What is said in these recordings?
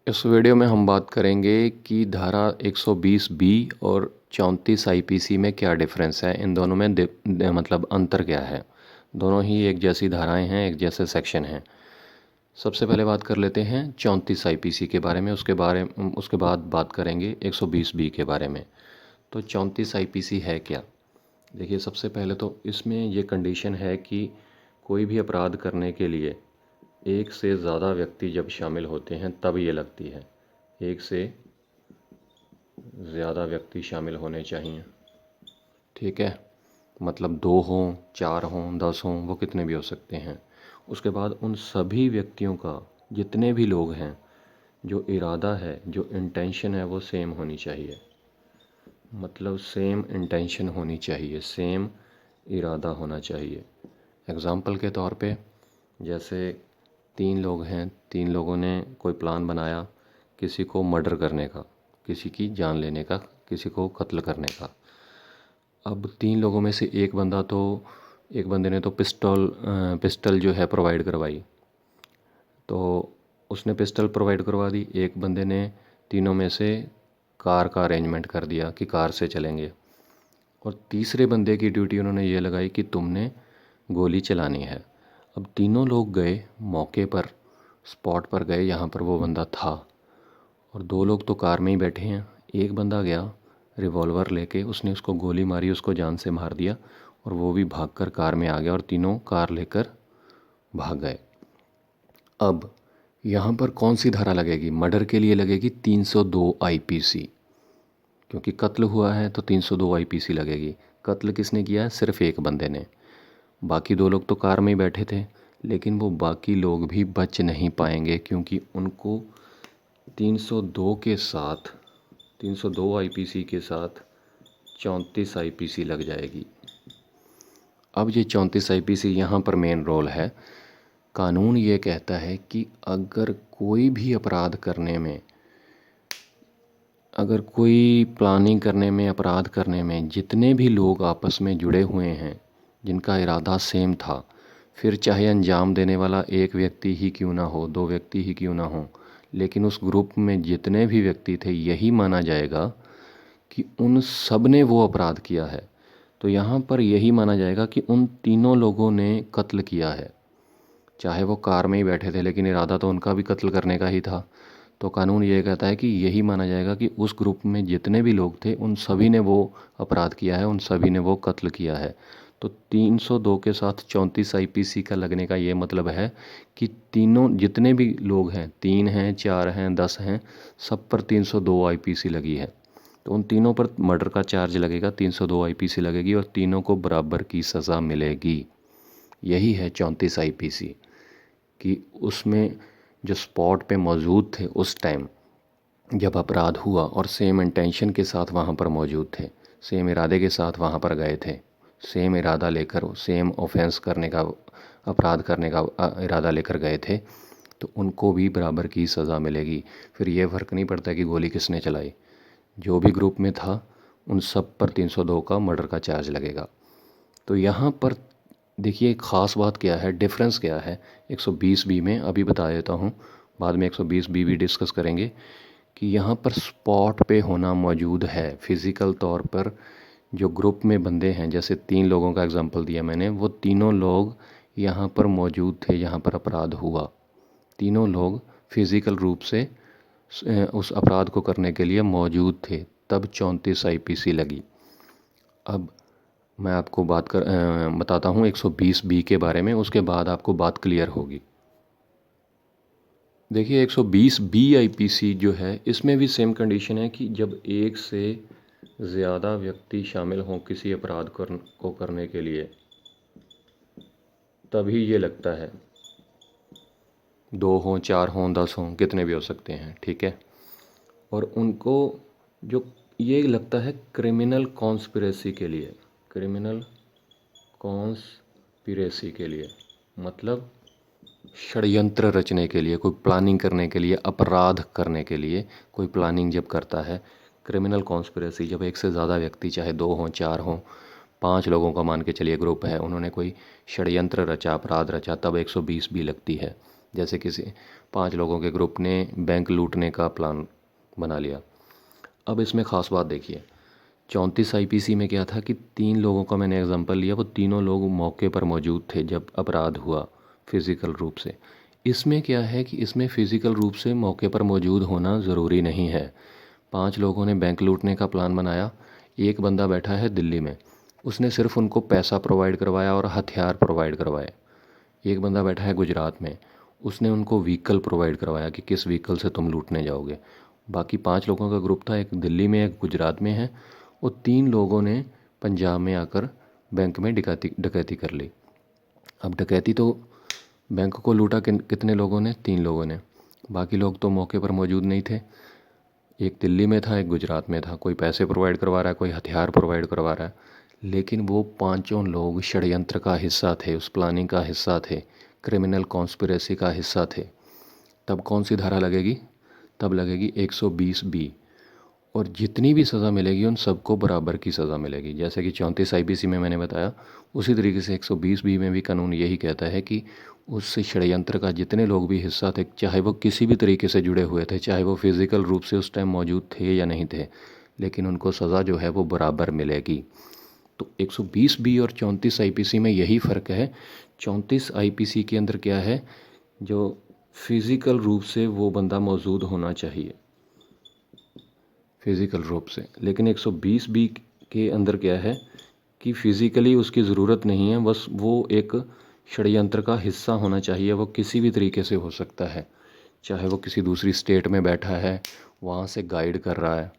इस वीडियो में हम बात करेंगे कि धारा 120 बी और 34 आईपीसी में क्या डिफरेंस है। इन दोनों में मतलब अंतर क्या है। दोनों ही एक जैसी धाराएं हैं, एक जैसे सेक्शन हैं। सबसे पहले बात कर लेते हैं 34 आईपीसी के बारे में, उसके बाद बात करेंगे 120 बी के बारे में। तो 34 आईपीसी है क्या। देखिए, सबसे पहले तो इसमें ये कंडीशन है कि कोई भी अपराध करने के लिए एक से ज़्यादा व्यक्ति जब शामिल होते हैं तब ये लगती है। एक से ज़्यादा व्यक्ति शामिल होने चाहिए, ठीक है। मतलब 2 हों, 4 हों, 10 हों, वो कितने भी हो सकते हैं। उसके बाद उन सभी व्यक्तियों का, जितने भी लोग हैं, जो इरादा है, जो इंटेंशन है, वो सेम होनी चाहिए। मतलब सेम इंटेंशन होनी चाहिए, सेम इरादा होना चाहिए। एग्ज़ाम्पल के तौर पे, जैसे 3 लोग हैं, 3 लोगों ने कोई प्लान बनाया किसी को मर्डर करने का, किसी की जान लेने का, किसी को कत्ल करने का। अब 3 लोगों में से एक बंदे ने तो पिस्टल जो है प्रोवाइड करवाई, तो उसने पिस्टल प्रोवाइड करवा दी। एक बंदे ने तीनों में से कार का अरेंजमेंट कर दिया कि कार से चलेंगे, और तीसरे बंदे की ड्यूटी उन्होंने ये लगाई कि तुमने गोली चलानी है। अब तीनों लोग गए मौके पर, स्पॉट पर गए जहाँ पर वो बंदा था, और 2 लोग तो कार में ही बैठे हैं। एक बंदा गया रिवॉल्वर लेके, उसने उसको गोली मारी, उसको जान से मार दिया, और वो भी भागकर कार में आ गया, और तीनों कार लेकर भाग गए। अब यहाँ पर कौन सी धारा लगेगी। मर्डर के लिए लगेगी 302 आईपीसी, क्योंकि कत्ल हुआ है तो 302 आईपीसी लगेगी। कत्ल किसने किया है? सिर्फ एक बंदे ने। बाकी 2 लोग तो कार में ही बैठे थे, लेकिन वो बाकी लोग भी बच नहीं पाएंगे, क्योंकि उनको 302 के साथ, 302 आईपीसी के साथ 34 आईपीसी लग जाएगी। अब ये 34 आईपीसी यहाँ पर मेन रोल है। कानून ये कहता है कि अगर कोई भी अपराध करने में, अगर कोई प्लानिंग करने में, अपराध करने में जितने भी लोग आपस में जुड़े हुए हैं, जिनका इरादा सेम था, फिर चाहे अंजाम देने वाला एक व्यक्ति ही क्यों ना हो, 2 व्यक्ति ही क्यों ना हो, लेकिन उस ग्रुप में जितने भी व्यक्ति थे, यही माना जाएगा कि उन सब ने वो अपराध किया है। तो यहाँ पर यही माना जाएगा कि उन तीनों लोगों ने कत्ल किया है। चाहे वो कार में ही बैठे थे, लेकिन इरादा तो उनका भी कत्ल करने का ही था। तो कानून ये कहता है कि यही माना जाएगा कि उस ग्रुप में जितने भी लोग थे, उन सभी ने वो अपराध किया है, उन सभी ने वो कत्ल किया है। तो 302 के साथ 34 आईपीसी का लगने का ये मतलब है कि तीनों जितने भी लोग हैं, 3 हैं, 4 हैं, 10 हैं, सब पर 302 आईपीसी लगी है। तो उन तीनों पर मर्डर का चार्ज लगेगा, 302 आईपीसी लगेगी, और तीनों को बराबर की सज़ा मिलेगी। यही है 34 आईपीसी। कि उसमें जो स्पॉट पे मौजूद थे उस टाइम जब अपराध हुआ, और सेम इंटेंशन के साथ वहाँ पर मौजूद थे, सेम इरादे के साथ वहाँ पर गए थे, सेम इरादा लेकर, सेम ऑफेंस करने का, अपराध करने का इरादा लेकर गए थे, तो उनको भी बराबर की सज़ा मिलेगी। फिर ये फ़र्क नहीं पड़ता कि गोली किसने चलाई, जो भी ग्रुप में था उन सब पर 302 का मर्डर का चार्ज लगेगा। तो यहाँ पर देखिए, ख़ास बात क्या है, डिफरेंस क्या है 120 बी में, अभी बता देता हूँ, बाद में 120 बी भी डिस्कस करेंगे। कि यहाँ पर स्पॉट पे होना मौजूद है, फिज़िकल तौर पर जो ग्रुप में बंदे हैं, जैसे 3 लोगों का एग्जांपल दिया मैंने, वो तीनों लोग यहाँ पर मौजूद थे जहाँ पर अपराध हुआ। तीनों लोग फिज़िकल रूप से उस अपराध को करने के लिए मौजूद थे, तब 34 आईपीसी लगी। अब मैं आपको बताता हूँ 120 बी के बारे में, उसके बाद आपको बात क्लियर होगी। देखिए, 120 बी आईपीसी जो है, इसमें भी सेम कंडीशन है कि जब एक से ज़्यादा व्यक्ति शामिल हों किसी अपराध को करने के लिए, तभी ये लगता है। 2 हों, 4 हों, 10 हों, कितने भी हो सकते हैं, ठीक है। और उनको जो ये लगता है क्रिमिनल कॉन्स्पिरेसी के लिए, क्रिमिनल कॉन्स्पिरेसी के लिए मतलब षड्यंत्र रचने के लिए, कोई प्लानिंग करने के लिए, अपराध करने के लिए कोई प्लानिंग जब करता है, क्रिमिनल कॉन्स्पिरेसी, जब एक से ज़्यादा व्यक्ति, चाहे 2 हों, 4 हों, 5 लोगों का मान के चलिए ग्रुप है, उन्होंने कोई षड्यंत्र रचा, अपराध रचा, तब 120 भी लगती है। जैसे किसी 5 लोगों के ग्रुप ने बैंक लूटने का प्लान बना लिया। अब इसमें ख़ास बात देखिए, 34 आईपीसी में क्या था कि 3 लोगों का मैंने एग्जांपल लिया, वो तीनों लोग मौके पर मौजूद थे जब अपराध हुआ फिज़िकल रूप से। इसमें क्या है कि इसमें फ़िज़िकल रूप से मौके पर मौजूद होना ज़रूरी नहीं है। 5 लोगों ने बैंक लूटने का प्लान बनाया, एक बंदा बैठा है दिल्ली में, उसने सिर्फ उनको पैसा प्रोवाइड करवाया और हथियार प्रोवाइड करवाए। एक बंदा बैठा है गुजरात में, उसने उनको व्हीकल प्रोवाइड करवाया कि किस व्हीकल से तुम लूटने जाओगे। बाकी 5 लोगों का ग्रुप था, एक दिल्ली में एक गुजरात में है, और 3 लोगों ने पंजाब में आकर बैंक में डकैती कर ली। अब डकैती तो बैंक को लूटा कितने लोगों ने? 3 लोगों ने। बाकी लोग तो मौके पर मौजूद नहीं थे, एक दिल्ली में था, एक गुजरात में था। कोई पैसे प्रोवाइड करवा रहा है, कोई हथियार प्रोवाइड करवा रहा है, लेकिन वो पांचों लोग षड्यंत्र का हिस्सा थे, उस प्लानिंग का हिस्सा थे, क्रिमिनल कॉन्स्पिरेसी का हिस्सा थे। तब कौन सी धारा लगेगी? तब लगेगी 120B, और जितनी भी सज़ा मिलेगी उन सबको बराबर की सज़ा मिलेगी। जैसे कि 34 आईपीसी में मैंने बताया, उसी तरीके से 120B में भी कानून यही कहता है कि उस षड्यंत्र का जितने लोग भी हिस्सा थे, चाहे वो किसी भी तरीके से जुड़े हुए थे, चाहे वो फिज़िकल रूप से उस टाइम मौजूद थे या नहीं थे, लेकिन उनको सज़ा जो है वो बराबर मिलेगी। तो 120B और 34 आईपीसी में यही फ़र्क है। 34 आईपीसी के अंदर क्या है, जो फिज़िकल रूप से वो बंदा मौजूद होना चाहिए, फिज़िकल रूप से, लेकिन 120B के अंदर क्या है कि फ़िज़िकली उसकी ज़रूरत नहीं है, बस वो एक षड्यंत्र का हिस्सा होना चाहिए। वो किसी भी तरीके से हो सकता है, चाहे वो किसी दूसरी स्टेट में बैठा है, वहाँ से गाइड कर रहा है,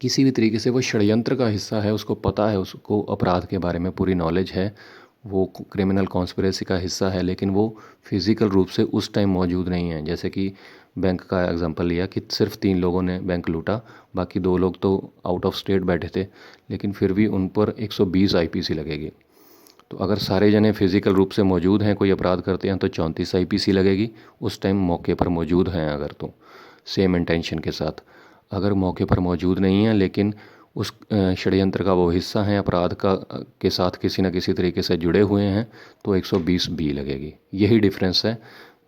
किसी भी तरीके से वो षड्यंत्र का हिस्सा है, उसको पता है, उसको अपराध के बारे में पूरी नॉलेज है, वो क्रिमिनल कॉन्स्पिरेसी का हिस्सा है, लेकिन वो फिज़िकल रूप से उस टाइम मौजूद नहीं है। जैसे कि बैंक का एग्जांपल लिया कि सिर्फ 3 लोगों ने बैंक लूटा, बाकी 2 लोग तो आउट ऑफ स्टेट बैठे थे, लेकिन फिर भी उन पर 120 आईपीसी लगेगी। तो अगर सारे जने फिज़िकल रूप से मौजूद हैं, कोई अपराध करते हैं, तो 34 आईपीसी लगेगी। उस टाइम मौके पर मौजूद हैं अगर, तो सेम इंटेंशन के साथ। अगर मौके पर मौजूद नहीं है लेकिन उस षड्यंत्र का वो हिस्सा है, अपराध का के साथ किसी न किसी तरीके से जुड़े हुए हैं, तो 120B लगेगी। यही डिफरेंस है।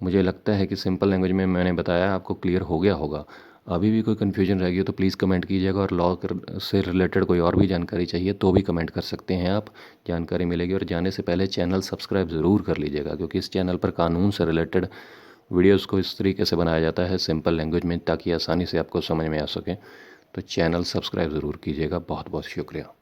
मुझे लगता है कि सिंपल लैंग्वेज में मैंने बताया, आपको क्लियर हो गया होगा। अभी भी कोई कन्फ्यूजन रह गई हो तो प्लीज़ कमेंट कीजिएगा, और लॉ से रिलेटेड कोई और भी जानकारी चाहिए तो भी कमेंट कर सकते हैं आप, जानकारी मिलेगी। और जाने से पहले चैनल सब्सक्राइब ज़रूर कर लीजिएगा, क्योंकि इस चैनल पर कानून से रिलेटेड वीडियोस को इस तरीके से बनाया जाता है सिंपल लैंग्वेज में, ताकि आसानी से आपको समझ में आ सके। तो चैनल सब्सक्राइब ज़रूर कीजिएगा। बहुत बहुत शुक्रिया।